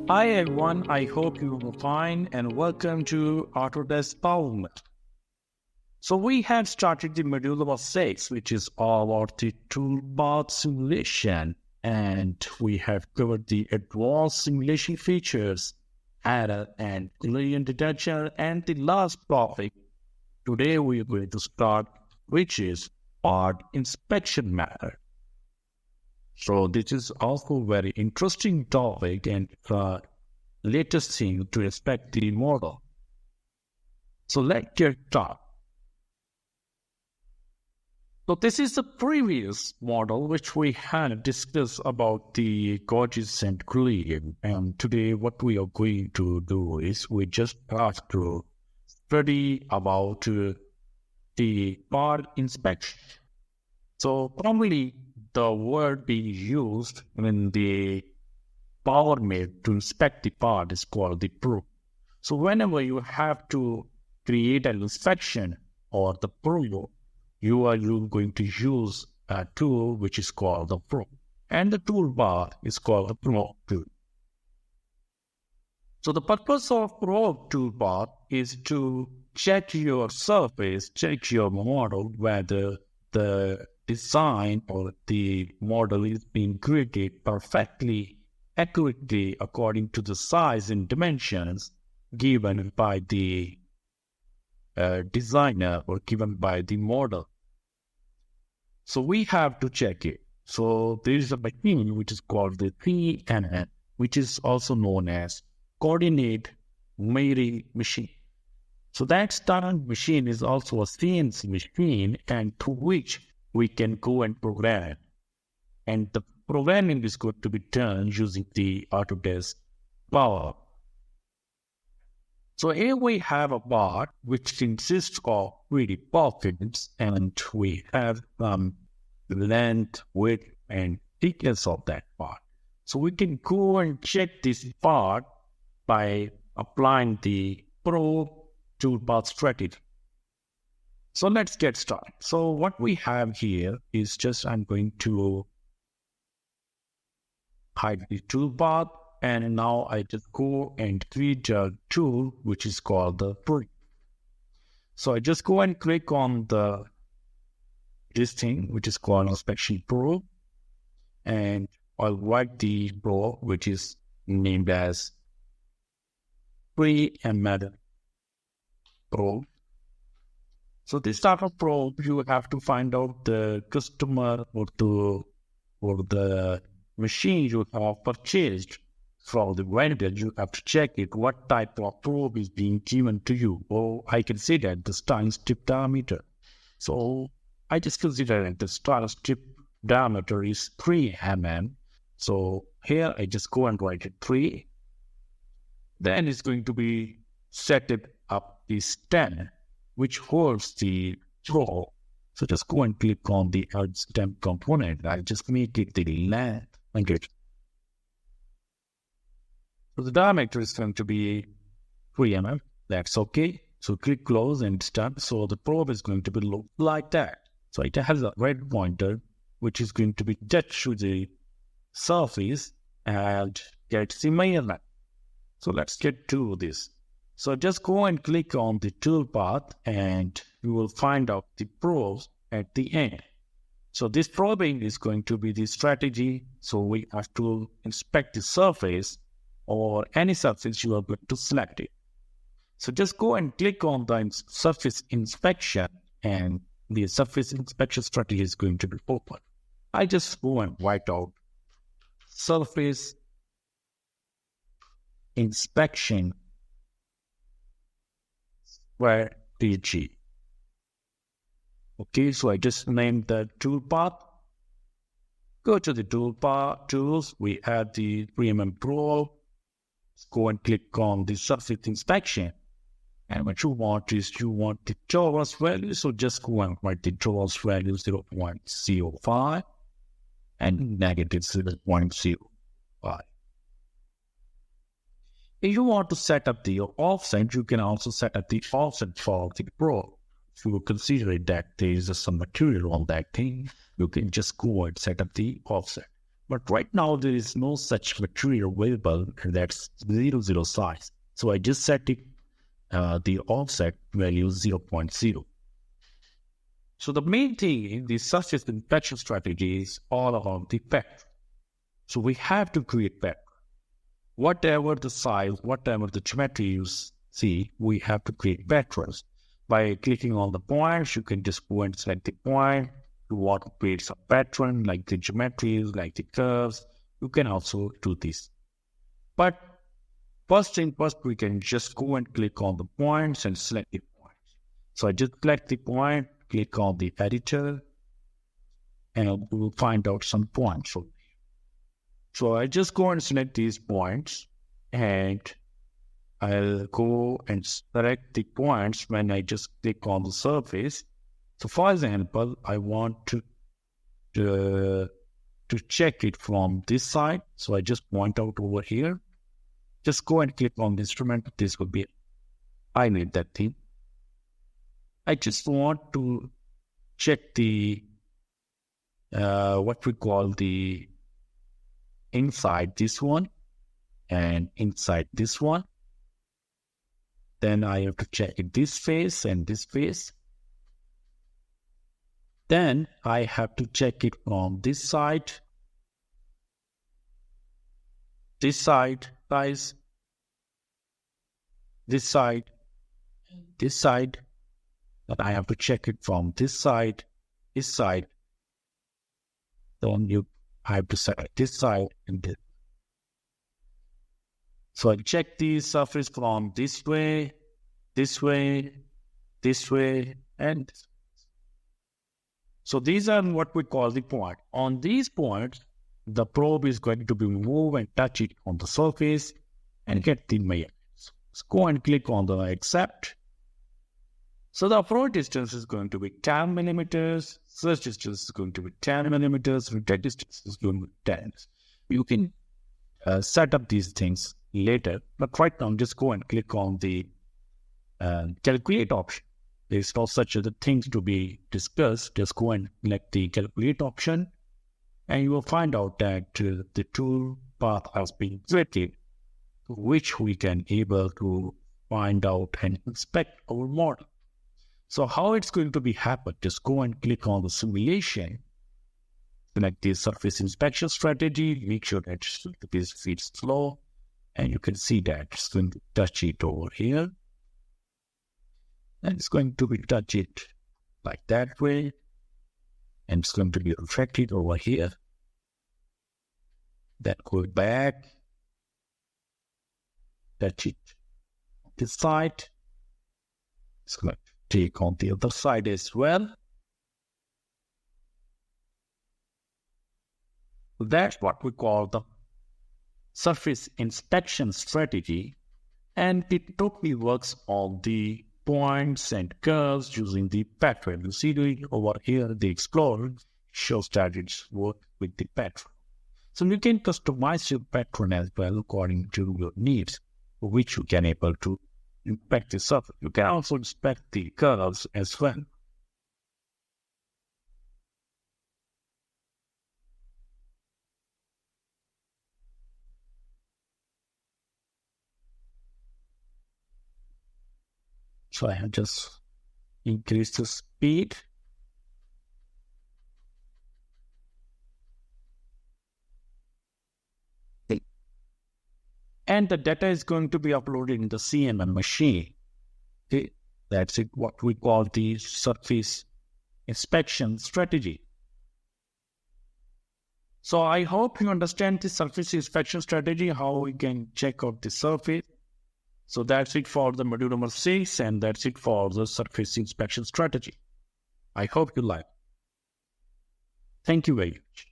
Hi everyone, I hope you are fine and welcome to Autodesk PowerMill. So we have started the module number 6, which is all about the toolpath simulation, and we have covered the advanced simulation features, error and collision detection, and the last topic today we are going to start, which is part inspection method. So this is also very interesting topic and latest thing to inspect the model. So let's get started. So this is the previous model which we had discussed about the gauges and collision. And today what we are going to do is we just have to study about the part inspection. So probably the word being used in the PowerMill to inspect the part is called the probe. So whenever you have to create an inspection or the probe, you are going to use a tool which is called the probe. And the toolbar is called the probe tool. So the purpose of probe toolbar is to check your surface, check your model, whether the design or the model is being created perfectly, accurately according to the size and dimensions given by the designer or given by the model. So we have to check it. So there is a machine which is called the CNN, which is also known as coordinate measuring machine. So that standard machine is also a CNC machine, and to which we can go and program. And the programming is going to be done using the Autodesk Power. So here we have a part which consists of 3D pockets, and we have length, width, and thickness of that part. So we can go and check this part by applying the probe toolpath strategy. So let's get started. So what we have here is just I'm going to hide the toolpath, and now I just go and create a tool which is called the probe. So I just go and click on this thing which is called inspection probe, and I'll write the probe which is named as PowerMill probe. So this type of probe, you have to find out the customer or the machine you have purchased from the vendor. You have to check it, what type of probe is being given to you. Or I can say that the style strip diameter. So I just consider that the style strip diameter is 3 mm. So here I just go and write it 3. Then it's going to be set it up this 10, which holds the probe. So just go and click on the add stamp component. I just make it the length. Okay. So the diameter is going to be 3 mm. That's okay. So click close and start. So the probe is going to be look like that. So it has a red pointer, which is going to be touched to the surface and get the measurement. So let's get to this. So just go and click on the toolpath and you will find out the probes at the end. So this probing is going to be the strategy. So we have to inspect the surface or any surface you are going to select it. So just go and click on the surface inspection, and the surface inspection strategy is going to be open. I just go and write out surface inspection where PG. Okay, so I just named the toolpath. Go to the toolpath tools. We add the 3 mm probe. Go and click on the surface inspection. And what you want is you want the tolerance value. So just go and write the tolerance value 0.05 and negative 0.05. If you want to set up the offset, you can also set up the offset for the probe. If you consider that there is some material on that thing, you can just go and set up the offset. But right now, there is no such material available that's 0, size. So I just set it, the offset value 0.0. So the main thing in the surface inspection strategy is all about the pattern. So we have to create pattern. Whatever the size, whatever the geometry you see, we have to create patterns. By clicking on the points, you can just go and select the point. You want to create some pattern like the geometries, like the curves. You can also do this. But first thing first, we can just go and click on the points and select the points. So I just select the point, click on the editor, and we will find out some points over here. So I just go and select these points, and I'll go and select the points when I just click on the surface. So for example, I want to check it from this side. So I just point out over here. Just go and click on the instrument. This will be, I need that thing. I just want to check the, what we call the inside this one and inside this one. Then I have to check it this face and this face. Then I have to check it from this side, guys, this side, this side. Then I have to check it from this side, this side. Then I have to select this side and this. So I check the surface from this way, this way, this way, and this way. So these are what we call the point. On these points, the probe is going to be moved and touch it on the surface and get the measurements. So go and click on the accept. So the approach distance is going to be 10 millimeters, search distance is going to be 10 millimeters, rotate distance is going to be 10. You can set up these things later, but right now just go and click on the calculate option. There's no such other things to be discussed. Just go and select the calculate option, and you will find out that the tool path has been created, which we can able to find out and inspect our model. So how it's going to be happen? Just go and click on the simulation, select the surface inspection strategy, make sure that the piece feeds flow, and you can see that it's going to touch it over here. And it's going to be touch it like that way. And it's going to be reflected over here. Then go back. Touch it on this side. It's going to take on the other side as well. That's what we call the surface inspection strategy. And it totally works on the points and curves using the pattern. You see over here, the Explorer shows that it's work with the pattern. So you can customize your pattern as well according to your needs, which you can able to inspect the surface. You can also inspect the curves as well. So I have just increased the speed. And the data is going to be uploaded in the CMM machine. Okay. That's it, what we call the surface inspection strategy. So I hope you understand the surface inspection strategy, how we can check out the surface. So that's it for the module number 6, and that's it for the surface inspection strategy. I hope you like. Thank you very much.